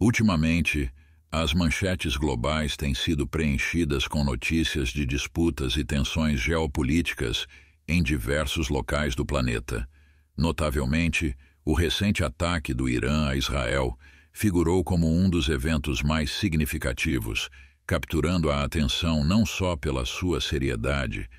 Ultimamente, as manchetes globais têm sido preenchidas com notícias de disputas e tensões geopolíticas em diversos locais do planeta. Notavelmente, o recente ataque do Irã a Israel figurou como um dos eventos mais significativos, capturando a atenção não só pela sua seriedade,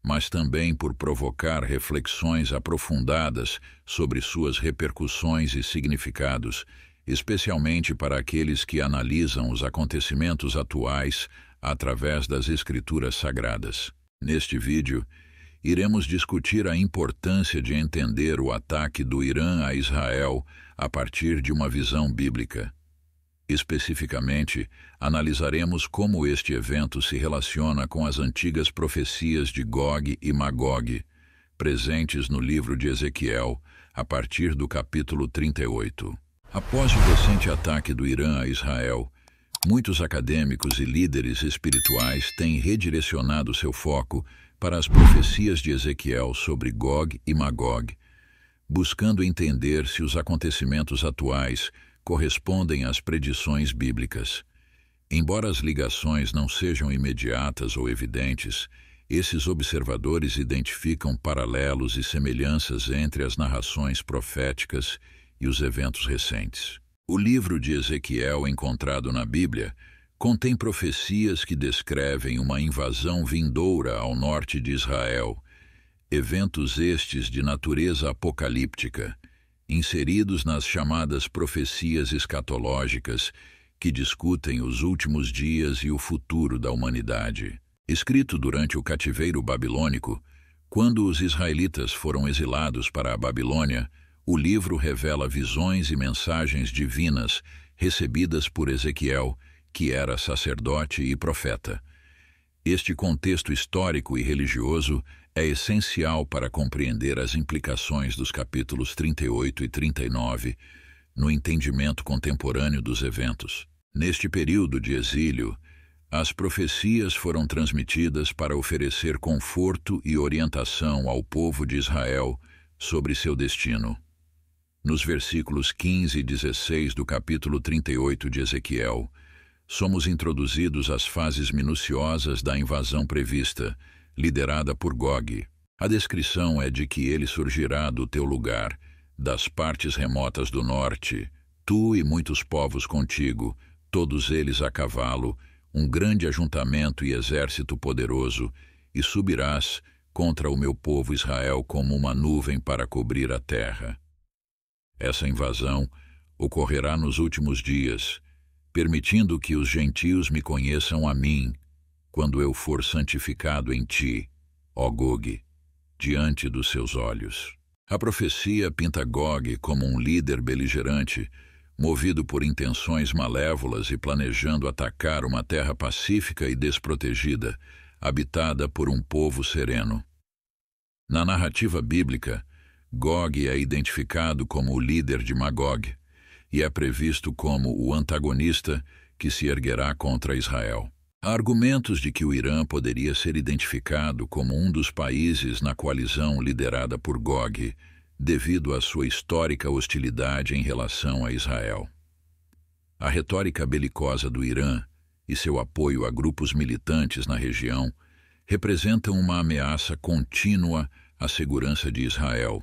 mas também por provocar reflexões aprofundadas sobre suas repercussões e significados, especialmente para aqueles que analisam os acontecimentos atuais através das escrituras sagradas. Neste vídeo, iremos discutir a importância de entender o ataque do Irã a Israel a partir de uma visão bíblica. Especificamente, analisaremos como este evento se relaciona com as antigas profecias de Gog e Magog, presentes no livro de Ezequiel, a partir do capítulo 38. Após o recente ataque do Irã a Israel, muitos acadêmicos e líderes espirituais têm redirecionado seu foco para as profecias de Ezequiel sobre Gog e Magog, buscando entender se os acontecimentos atuais correspondem às predições bíblicas. Embora as ligações não sejam imediatas ou evidentes, esses observadores identificam paralelos e semelhanças entre as narrações proféticas e os eventos recentes. O livro de Ezequiel encontrado na Bíblia contém profecias que descrevem uma invasão vindoura ao norte de Israel, eventos estes de natureza apocalíptica, inseridos nas chamadas profecias escatológicas que discutem os últimos dias e o futuro da humanidade. Escrito durante o cativeiro babilônico, quando os israelitas foram exilados para a Babilônia, o livro revela visões e mensagens divinas recebidas por Ezequiel, que era sacerdote e profeta. Este contexto histórico e religioso é essencial para compreender as implicações dos capítulos 38 e 39 no entendimento contemporâneo dos eventos. Neste período de exílio, as profecias foram transmitidas para oferecer conforto e orientação ao povo de Israel sobre seu destino. Nos versículos 15 e 16 do capítulo 38 de Ezequiel, somos introduzidos às fases minuciosas da invasão prevista, liderada por Gog. A descrição é de que ele surgirá do teu lugar, das partes remotas do norte, tu e muitos povos contigo, todos eles a cavalo, um grande ajuntamento e exército poderoso, e subirás contra o meu povo Israel como uma nuvem para cobrir a terra. Essa invasão ocorrerá nos últimos dias, permitindo que os gentios me conheçam a mim, quando eu for santificado em ti, ó Gog, diante dos seus olhos. A profecia pinta Gog como um líder beligerante, movido por intenções malévolas e planejando atacar uma terra pacífica e desprotegida, habitada por um povo sereno. Na narrativa bíblica, Gog é identificado como o líder de Magog, e é previsto como o antagonista que se erguerá contra Israel. Há argumentos de que o Irã poderia ser identificado como um dos países na coalizão liderada por Gog, devido à sua histórica hostilidade em relação a Israel. A retórica belicosa do Irã e seu apoio a grupos militantes na região representam uma ameaça contínua à segurança de Israel,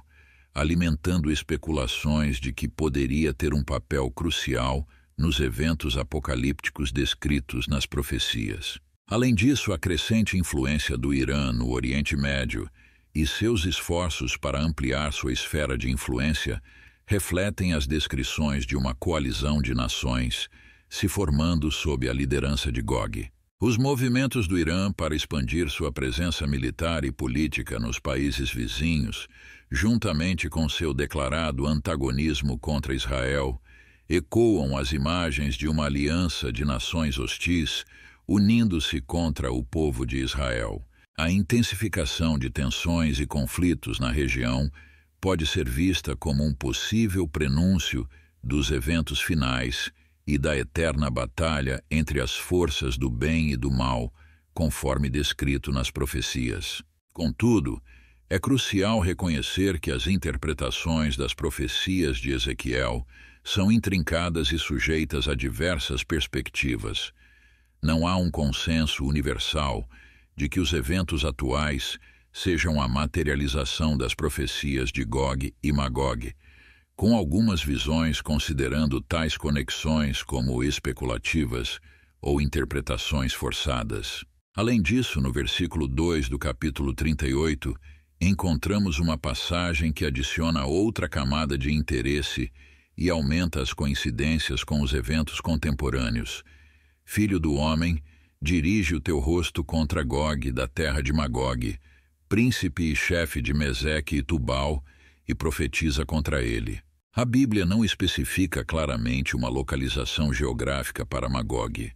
alimentando especulações de que poderia ter um papel crucial nos eventos apocalípticos descritos nas profecias. Além disso, a crescente influência do Irã no Oriente Médio e seus esforços para ampliar sua esfera de influência refletem as descrições de uma coalizão de nações se formando sob a liderança de Gog. Os movimentos do Irã para expandir sua presença militar e política nos países vizinhos, juntamente com seu declarado antagonismo contra Israel, ecoam as imagens de uma aliança de nações hostis unindo-se contra o povo de Israel. A intensificação de tensões e conflitos na região pode ser vista como um possível prenúncio dos eventos finais e da eterna batalha entre as forças do bem e do mal, conforme descrito nas profecias. Contudo, é crucial reconhecer que as interpretações das profecias de Ezequiel são intrincadas e sujeitas a diversas perspectivas. Não há um consenso universal de que os eventos atuais sejam a materialização das profecias de Gog e Magog, com algumas visões considerando tais conexões como especulativas ou interpretações forçadas. Além disso, no versículo 2 do capítulo 38, encontramos uma passagem que adiciona outra camada de interesse e aumenta as coincidências com os eventos contemporâneos. Filho do homem, dirige o teu rosto contra Gog, da terra de Magog, príncipe e chefe de Meseque e Tubal, e profetiza contra ele. A Bíblia não especifica claramente uma localização geográfica para Magog,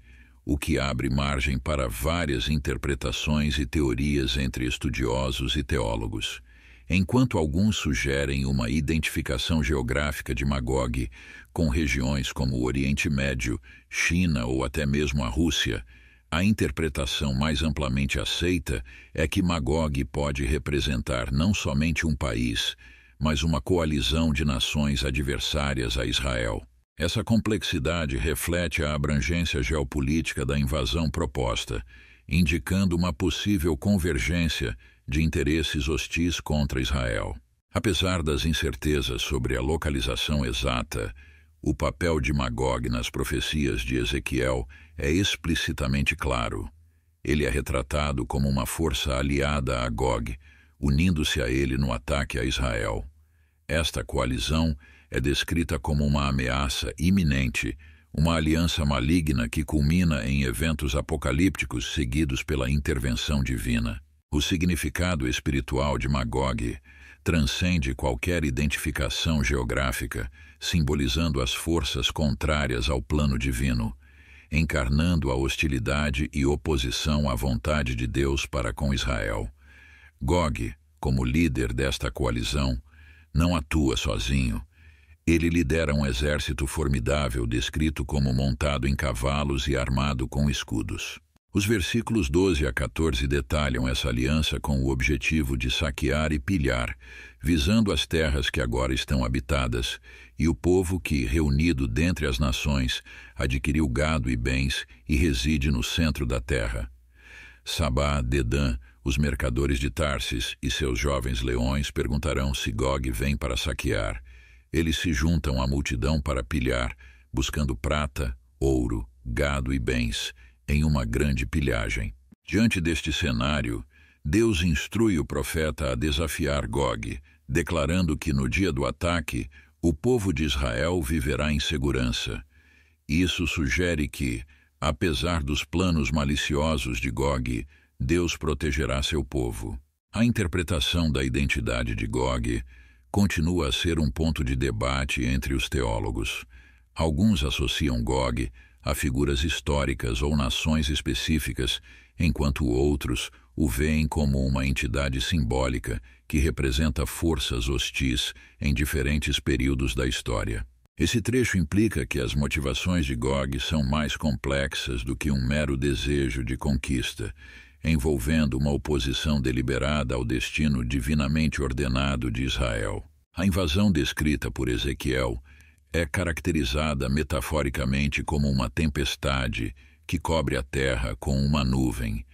o que abre margem para várias interpretações e teorias entre estudiosos e teólogos. Enquanto alguns sugerem uma identificação geográfica de Magog com regiões como o Oriente Médio, China ou até mesmo a Rússia, a interpretação mais amplamente aceita é que Magog pode representar não somente um país, mas uma coalizão de nações adversárias a Israel. Essa complexidade reflete a abrangência geopolítica da invasão proposta, indicando uma possível convergência de interesses hostis contra Israel. Apesar das incertezas sobre a localização exata, o papel de Magog nas profecias de Ezequiel é explicitamente claro. Ele é retratado como uma força aliada a Gog, unindo-se a ele no ataque a Israel. Esta coalizão é descrita como uma ameaça iminente, uma aliança maligna que culmina em eventos apocalípticos seguidos pela intervenção divina. O significado espiritual de Magog transcende qualquer identificação geográfica, simbolizando as forças contrárias ao plano divino, encarnando a hostilidade e oposição à vontade de Deus para com Israel. Gog, como líder desta coalizão, não atua sozinho. Ele lidera um exército formidável descrito como montado em cavalos e armado com escudos. Os versículos 12 a 14 detalham essa aliança com o objetivo de saquear e pilhar, visando as terras que agora estão habitadas, e o povo que, reunido dentre as nações, adquiriu gado e bens e reside no centro da terra. Sabá, Dedã, os mercadores de Tarsis e seus jovens leões perguntarão se Gog vem para saquear. Eles se juntam à multidão para pilhar, buscando prata, ouro, gado e bens, em uma grande pilhagem. Diante deste cenário, Deus instrui o profeta a desafiar Gog, declarando que no dia do ataque, o povo de Israel viverá em segurança. Isso sugere que, apesar dos planos maliciosos de Gog, Deus protegerá seu povo. A interpretação da identidade de Gog continua a ser um ponto de debate entre os teólogos. Alguns associam Gog a figuras históricas ou nações específicas, enquanto outros o veem como uma entidade simbólica que representa forças hostis em diferentes períodos da história. Esse trecho implica que as motivações de Gog são mais complexas do que um mero desejo de conquista, envolvendo uma oposição deliberada ao destino divinamente ordenado de Israel. A invasão descrita por Ezequiel é caracterizada metaforicamente como uma tempestade que cobre a terra com uma nuvem,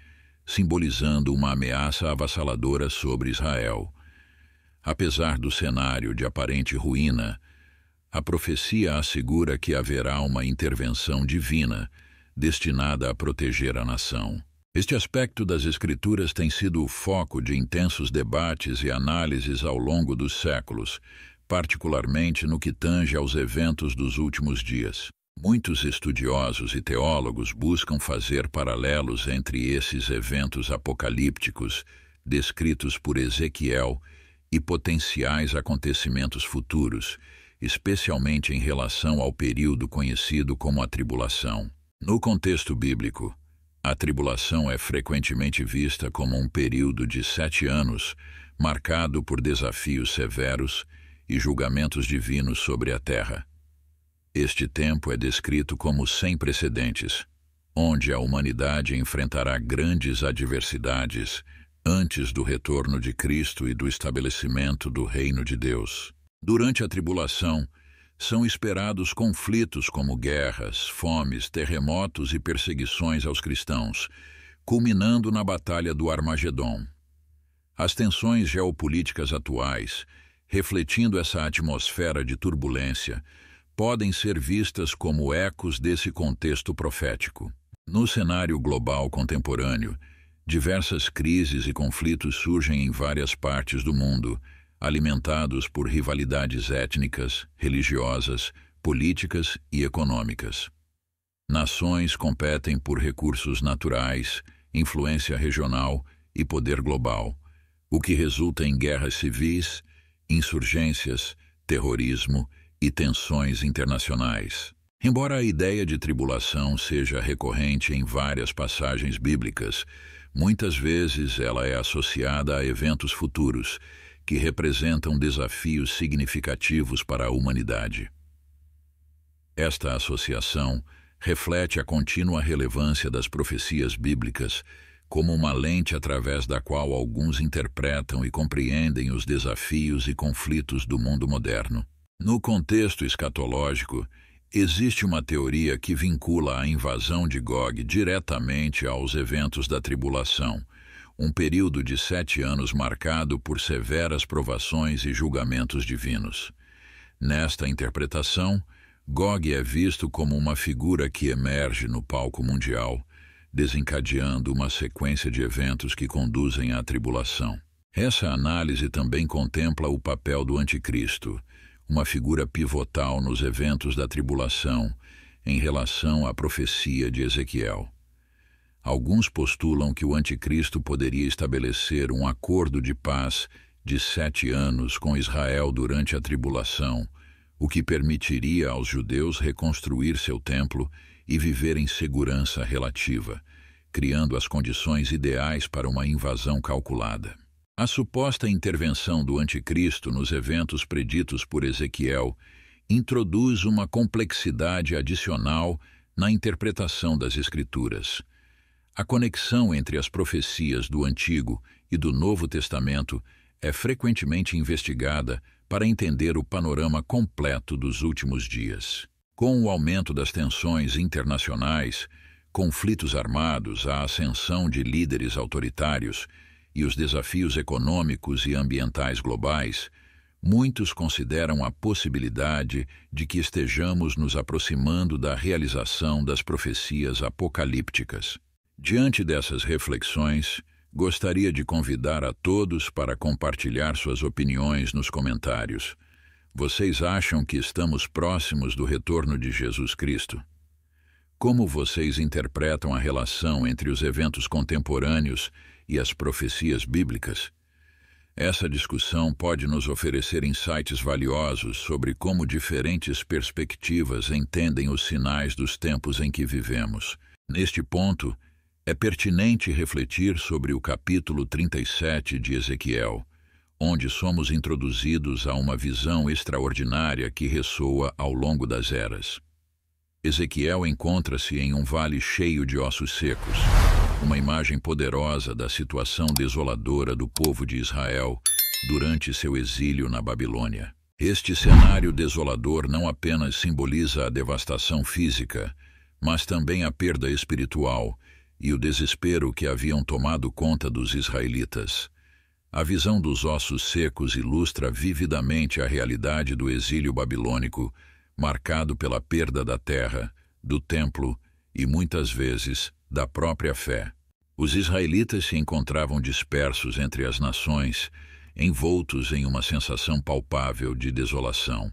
simbolizando uma ameaça avassaladora sobre Israel. Apesar do cenário de aparente ruína, a profecia assegura que haverá uma intervenção divina destinada a proteger a nação. Este aspecto das Escrituras tem sido o foco de intensos debates e análises ao longo dos séculos, particularmente no que tange aos eventos dos últimos dias. Muitos estudiosos e teólogos buscam fazer paralelos entre esses eventos apocalípticos descritos por Ezequiel e potenciais acontecimentos futuros, especialmente em relação ao período conhecido como a tribulação. No contexto bíblico, a tribulação é frequentemente vista como um período de 7 anos, marcado por desafios severos e julgamentos divinos sobre a terra. Este tempo é descrito como sem precedentes, onde a humanidade enfrentará grandes adversidades antes do retorno de Cristo e do estabelecimento do reino de Deus. Durante a tribulação, São esperados conflitos como guerras, fomes, terremotos e perseguições aos cristãos, culminando na Batalha do Armagedon. As tensões geopolíticas atuais, refletindo essa atmosfera de turbulência, podem ser vistas como ecos desse contexto profético. No cenário global contemporâneo, diversas crises e conflitos surgem em várias partes do mundo, alimentados por rivalidades étnicas, religiosas, políticas e econômicas. Nações competem por recursos naturais, influência regional e poder global, o que resulta em guerras civis, insurgências, terrorismo e tensões internacionais. Embora a ideia de tribulação seja recorrente em várias passagens bíblicas, muitas vezes ela é associada a eventos futuros, que representam desafios significativos para a humanidade. Esta associação reflete a contínua relevância das profecias bíblicas como uma lente através da qual alguns interpretam e compreendem os desafios e conflitos do mundo moderno. No contexto escatológico, existe uma teoria que vincula a invasão de Gog diretamente aos eventos da tribulação, um período de 7 anos marcado por severas provações e julgamentos divinos. Nesta interpretação, Gog é visto como uma figura que emerge no palco mundial, desencadeando uma sequência de eventos que conduzem à tribulação. Essa análise também contempla o papel do Anticristo, uma figura pivotal nos eventos da tribulação, em relação à profecia de Ezequiel. Alguns postulam que o Anticristo poderia estabelecer um acordo de paz de 7 anos com Israel durante a tribulação, o que permitiria aos judeus reconstruir seu templo e viver em segurança relativa, criando as condições ideais para uma invasão calculada. A suposta intervenção do Anticristo nos eventos preditos por Ezequiel introduz uma complexidade adicional na interpretação das Escrituras. A conexão entre as profecias do Antigo e do Novo Testamento é frequentemente investigada para entender o panorama completo dos últimos dias. Com o aumento das tensões internacionais, conflitos armados, a ascensão de líderes autoritários e os desafios econômicos e ambientais globais, muitos consideram a possibilidade de que estejamos nos aproximando da realização das profecias apocalípticas. Diante dessas reflexões, gostaria de convidar a todos para compartilhar suas opiniões nos comentários. Vocês acham que estamos próximos do retorno de Jesus Cristo? Como vocês interpretam a relação entre os eventos contemporâneos e as profecias bíblicas? Essa discussão pode nos oferecer insights valiosos sobre como diferentes perspectivas entendem os sinais dos tempos em que vivemos. Neste ponto, é pertinente refletir sobre o capítulo 37 de Ezequiel, onde somos introduzidos a uma visão extraordinária que ressoa ao longo das eras. Ezequiel encontra-se em um vale cheio de ossos secos, uma imagem poderosa da situação desoladora do povo de Israel durante seu exílio na Babilônia. Este cenário desolador não apenas simboliza a devastação física, mas também a perda espiritual e o desespero que haviam tomado conta dos israelitas. A visão dos ossos secos ilustra vividamente a realidade do exílio babilônico, marcado pela perda da terra, do templo e, muitas vezes, da própria fé. Os israelitas se encontravam dispersos entre as nações, envoltos em uma sensação palpável de desolação.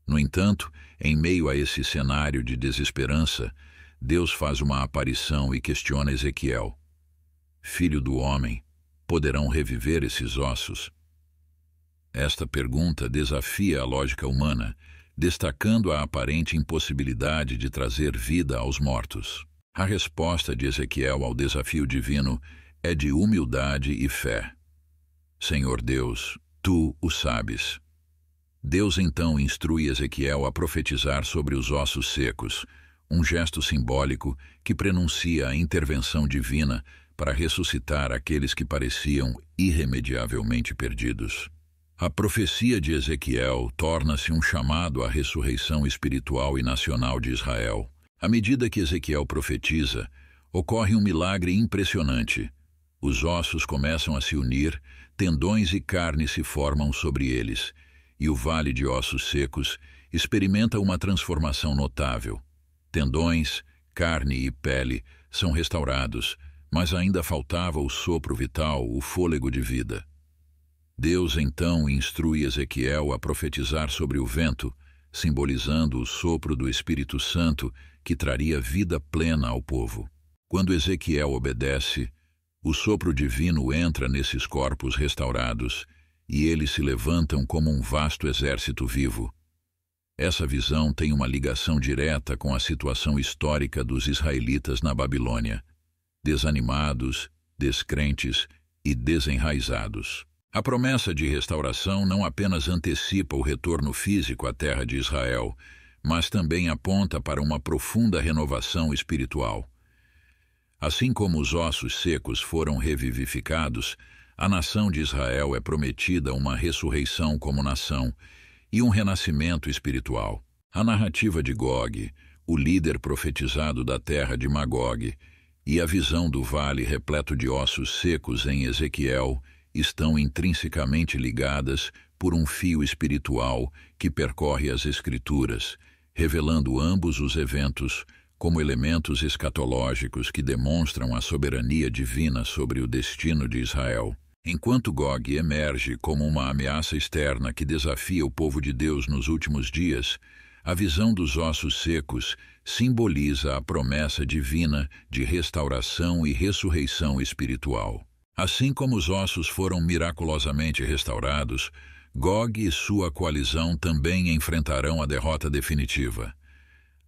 No entanto, em meio a esse cenário de desesperança, Deus faz uma aparição e questiona Ezequiel: Filho do homem, poderão reviver esses ossos? Esta pergunta desafia a lógica humana, destacando a aparente impossibilidade de trazer vida aos mortos. A resposta de Ezequiel ao desafio divino é de humildade e fé. Senhor Deus, Tu o sabes. Deus então instrui Ezequiel a profetizar sobre os ossos secos, um gesto simbólico que prenuncia a intervenção divina para ressuscitar aqueles que pareciam irremediavelmente perdidos. A profecia de Ezequiel torna-se um chamado à ressurreição espiritual e nacional de Israel. À medida que Ezequiel profetiza, ocorre um milagre impressionante. Os ossos começam a se unir, tendões e carne se formam sobre eles, e o vale de ossos secos experimenta uma transformação notável. Tendões, carne e pele são restaurados, mas ainda faltava o sopro vital, o fôlego de vida. Deus então instrui Ezequiel a profetizar sobre o vento, simbolizando o sopro do Espírito Santo que traria vida plena ao povo. Quando Ezequiel obedece, o sopro divino entra nesses corpos restaurados e eles se levantam como um vasto exército vivo. Essa visão tem uma ligação direta com a situação histórica dos israelitas na Babilônia, desanimados, descrentes e desenraizados. A promessa de restauração não apenas antecipa o retorno físico à terra de Israel, mas também aponta para uma profunda renovação espiritual. Assim como os ossos secos foram revivificados, a nação de Israel é prometida uma ressurreição como nação e um renascimento espiritual. A narrativa de Gog, o líder profetizado da terra de Magog, e a visão do vale repleto de ossos secos em Ezequiel estão intrinsecamente ligadas por um fio espiritual que percorre as Escrituras, revelando ambos os eventos como elementos escatológicos que demonstram a soberania divina sobre o destino de Israel. Enquanto Gog emerge como uma ameaça externa que desafia o povo de Deus nos últimos dias, a visão dos ossos secos simboliza a promessa divina de restauração e ressurreição espiritual. Assim como os ossos foram miraculosamente restaurados, Gog e sua coalizão também enfrentarão a derrota definitiva.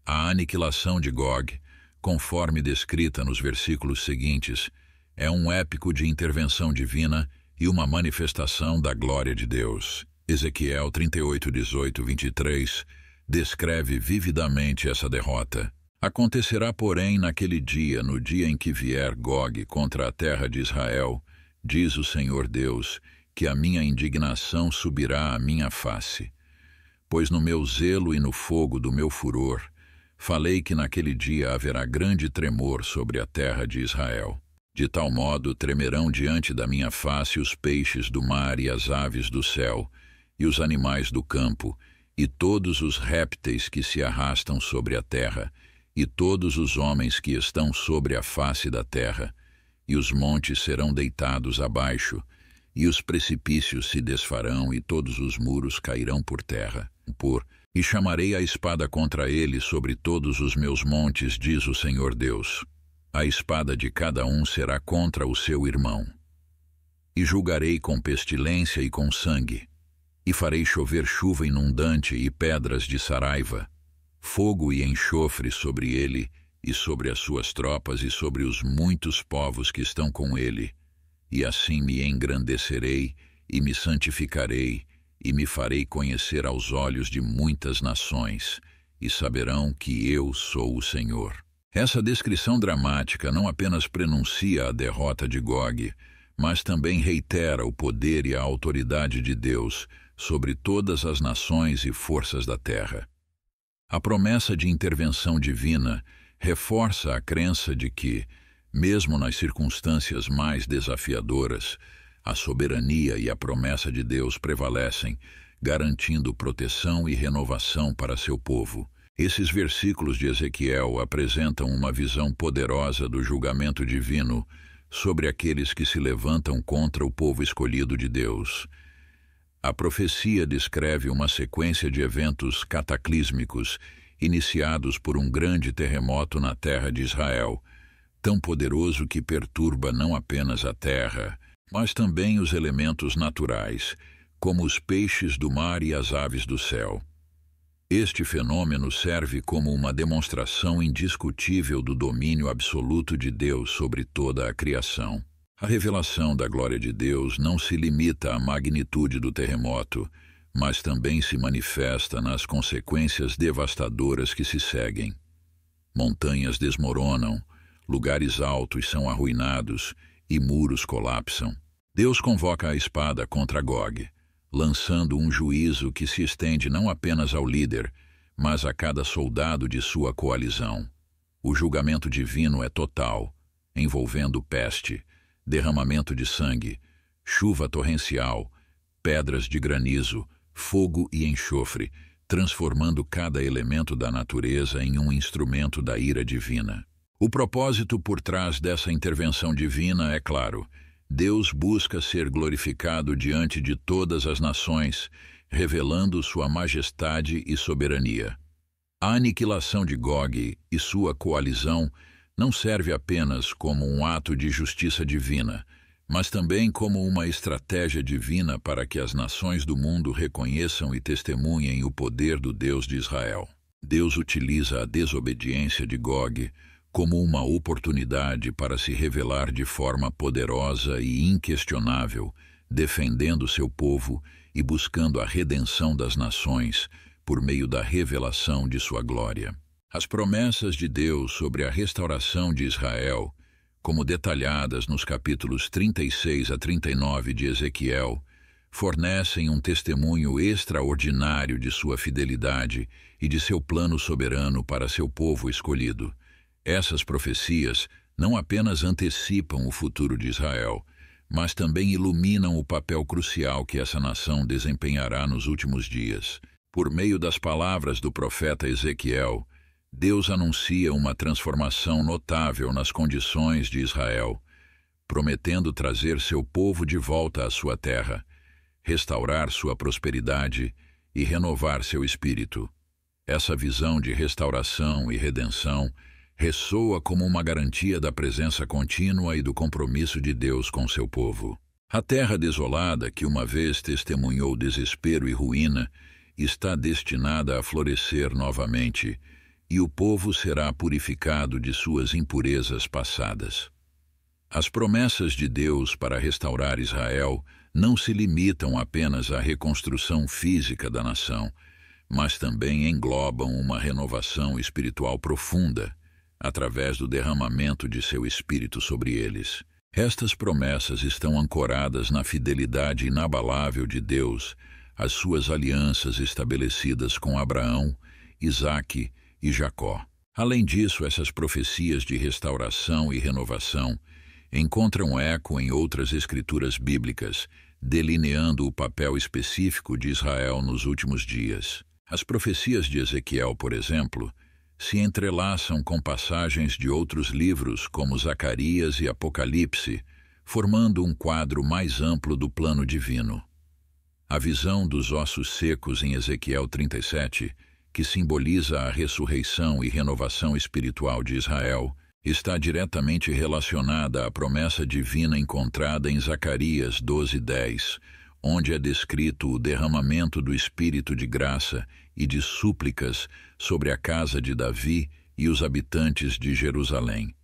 A aniquilação de Gog, conforme descrita nos versículos seguintes, é um épico de intervenção divina e uma manifestação da glória de Deus. Ezequiel 38, 18, 23 descreve vividamente essa derrota. Acontecerá, porém, naquele dia, no dia em que vier Gog contra a terra de Israel, diz o Senhor Deus, que a minha indignação subirá à minha face. Pois no meu zelo e no fogo do meu furor, falei que naquele dia haverá grande tremor sobre a terra de Israel. De tal modo tremerão diante da minha face os peixes do mar e as aves do céu, e os animais do campo, e todos os répteis que se arrastam sobre a terra, e todos os homens que estão sobre a face da terra, e os montes serão deitados abaixo, e os precipícios se desfarão, e todos os muros cairão por terra. E chamarei a espada contra eles sobre todos os meus montes, diz o Senhor Deus. A espada de cada um será contra o seu irmão. E julgarei com pestilência e com sangue, e farei chover chuva inundante e pedras de saraiva, fogo e enxofre sobre ele, e sobre as suas tropas e sobre os muitos povos que estão com ele. E assim me engrandecerei e me santificarei, e me farei conhecer aos olhos de muitas nações, e saberão que eu sou o Senhor. Essa descrição dramática não apenas prenuncia a derrota de Gog, mas também reitera o poder e a autoridade de Deus sobre todas as nações e forças da terra. A promessa de intervenção divina reforça a crença de que, mesmo nas circunstâncias mais desafiadoras, a soberania e a promessa de Deus prevalecem, garantindo proteção e renovação para seu povo. Esses versículos de Ezequiel apresentam uma visão poderosa do julgamento divino sobre aqueles que se levantam contra o povo escolhido de Deus. A profecia descreve uma sequência de eventos cataclísmicos iniciados por um grande terremoto na terra de Israel, tão poderoso que perturba não apenas a terra, mas também os elementos naturais, como os peixes do mar e as aves do céu. Este fenômeno serve como uma demonstração indiscutível do domínio absoluto de Deus sobre toda a criação. A revelação da glória de Deus não se limita à magnitude do terremoto, mas também se manifesta nas consequências devastadoras que se seguem. Montanhas desmoronam, lugares altos são arruinados e muros colapsam. Deus convoca a espada contra Gog, lançando um juízo que se estende não apenas ao líder, mas a cada soldado de sua coalizão. O julgamento divino é total, envolvendo peste, derramamento de sangue, chuva torrencial, pedras de granizo, fogo e enxofre, transformando cada elemento da natureza em um instrumento da ira divina. O propósito por trás dessa intervenção divina é claro. Deus busca ser glorificado diante de todas as nações, revelando sua majestade e soberania. A aniquilação de Gog e sua coalizão não serve apenas como um ato de justiça divina, mas também como uma estratégia divina para que as nações do mundo reconheçam e testemunhem o poder do Deus de Israel. Deus utiliza a desobediência de Gog como uma oportunidade para se revelar de forma poderosa e inquestionável, defendendo seu povo e buscando a redenção das nações por meio da revelação de sua glória. As promessas de Deus sobre a restauração de Israel, como detalhadas nos capítulos 36 a 39 de Ezequiel, fornecem um testemunho extraordinário de sua fidelidade e de seu plano soberano para seu povo escolhido. Essas profecias não apenas antecipam o futuro de Israel, mas também iluminam o papel crucial que essa nação desempenhará nos últimos dias. Por meio das palavras do profeta Ezequiel, Deus anuncia uma transformação notável nas condições de Israel, prometendo trazer seu povo de volta à sua terra, restaurar sua prosperidade e renovar seu espírito. Essa visão de restauração e redenção ressoa como uma garantia da presença contínua e do compromisso de Deus com seu povo. A terra desolada, que uma vez testemunhou desespero e ruína, está destinada a florescer novamente, e o povo será purificado de suas impurezas passadas. As promessas de Deus para restaurar Israel não se limitam apenas à reconstrução física da nação, mas também englobam uma renovação espiritual profunda, através do derramamento de seu Espírito sobre eles. Estas promessas estão ancoradas na fidelidade inabalável de Deus, às suas alianças estabelecidas com Abraão, Isaque e Jacó. Além disso, essas profecias de restauração e renovação encontram eco em outras escrituras bíblicas, delineando o papel específico de Israel nos últimos dias. As profecias de Ezequiel, por exemplo, se entrelaçam com passagens de outros livros como Zacarias e Apocalipse, formando um quadro mais amplo do plano divino. A visão dos ossos secos em Ezequiel 37, que simboliza a ressurreição e renovação espiritual de Israel, está diretamente relacionada à promessa divina encontrada em Zacarias 12:10, onde é descrito o derramamento do Espírito de graça e de súplicas sobre a casa de Davi e os habitantes de Jerusalém.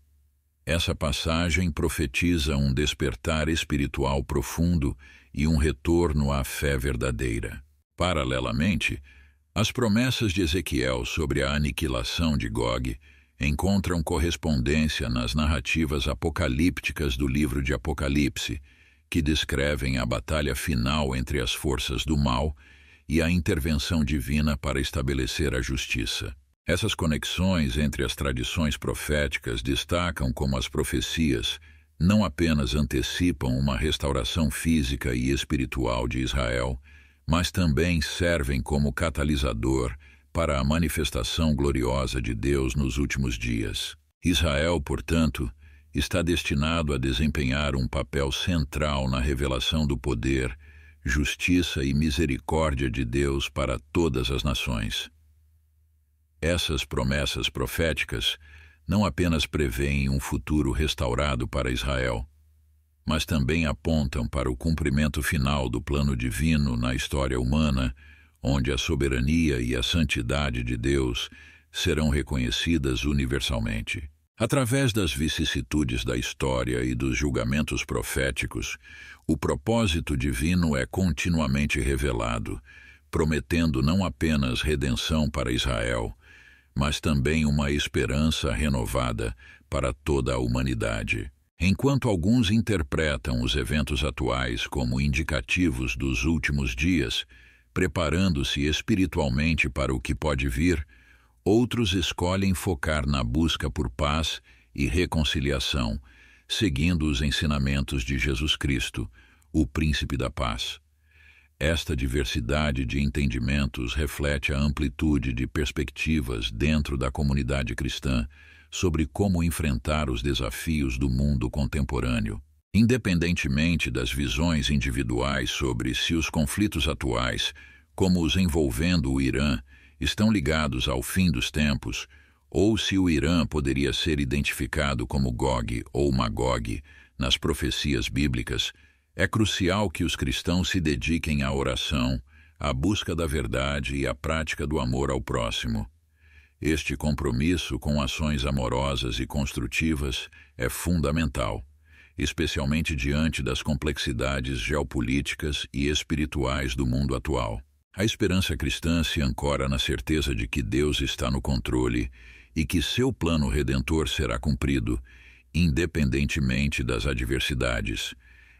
Essa passagem profetiza um despertar espiritual profundo e um retorno à fé verdadeira. Paralelamente, as promessas de Ezequiel sobre a aniquilação de Gog encontram correspondência nas narrativas apocalípticas do livro de Apocalipse, que descrevem a batalha final entre as forças do mal e a intervenção divina para estabelecer a justiça. Essas conexões entre as tradições proféticas destacam como as profecias não apenas antecipam uma restauração física e espiritual de Israel, mas também servem como catalisador para a manifestação gloriosa de Deus nos últimos dias. Israel, portanto, está destinado a desempenhar um papel central na revelação do poder, justiça e misericórdia de Deus para todas as nações. Essas promessas proféticas não apenas prevêem um futuro restaurado para Israel, mas também apontam para o cumprimento final do plano divino na história humana, onde a soberania e a santidade de Deus serão reconhecidas universalmente. Através das vicissitudes da história e dos julgamentos proféticos, o propósito divino é continuamente revelado, prometendo não apenas redenção para Israel, mas também uma esperança renovada para toda a humanidade. Enquanto alguns interpretam os eventos atuais como indicativos dos últimos dias, preparando-se espiritualmente para o que pode vir, outros escolhem focar na busca por paz e reconciliação, seguindo os ensinamentos de Jesus Cristo, o Príncipe da Paz. Esta diversidade de entendimentos reflete a amplitude de perspectivas dentro da comunidade cristã sobre como enfrentar os desafios do mundo contemporâneo. Independentemente das visões individuais sobre se os conflitos atuais, como os envolvendo o Irã, estão ligados ao fim dos tempos, ou se o Irã poderia ser identificado como Gog ou Magog nas profecias bíblicas, é crucial que os cristãos se dediquem à oração, à busca da verdade e à prática do amor ao próximo. Este compromisso com ações amorosas e construtivas é fundamental, especialmente diante das complexidades geopolíticas e espirituais do mundo atual. A esperança cristã se ancora na certeza de que Deus está no controle e que seu plano redentor será cumprido, independentemente das adversidades.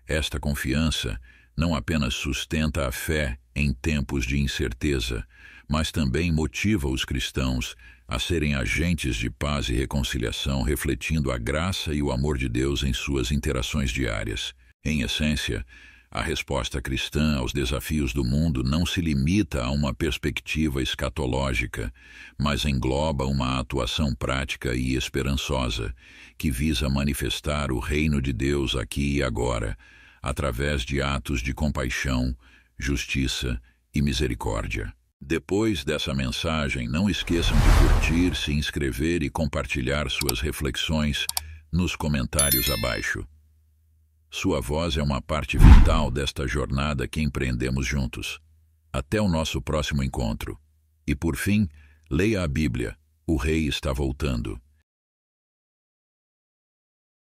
Esta confiança não apenas sustenta a fé em tempos de incerteza, mas também motiva os cristãos a serem agentes de paz e reconciliação, refletindo a graça e o amor de Deus em suas interações diárias. Em essência, a resposta cristã aos desafios do mundo não se limita a uma perspectiva escatológica, mas engloba uma atuação prática e esperançosa, que visa manifestar o reino de Deus aqui e agora, através de atos de compaixão, justiça e misericórdia. Depois dessa mensagem, não esqueçam de curtir, se inscrever e compartilhar suas reflexões nos comentários abaixo. Sua voz é uma parte vital desta jornada que empreendemos juntos. Até o nosso próximo encontro. E por fim, leia a Bíblia. O Rei está voltando.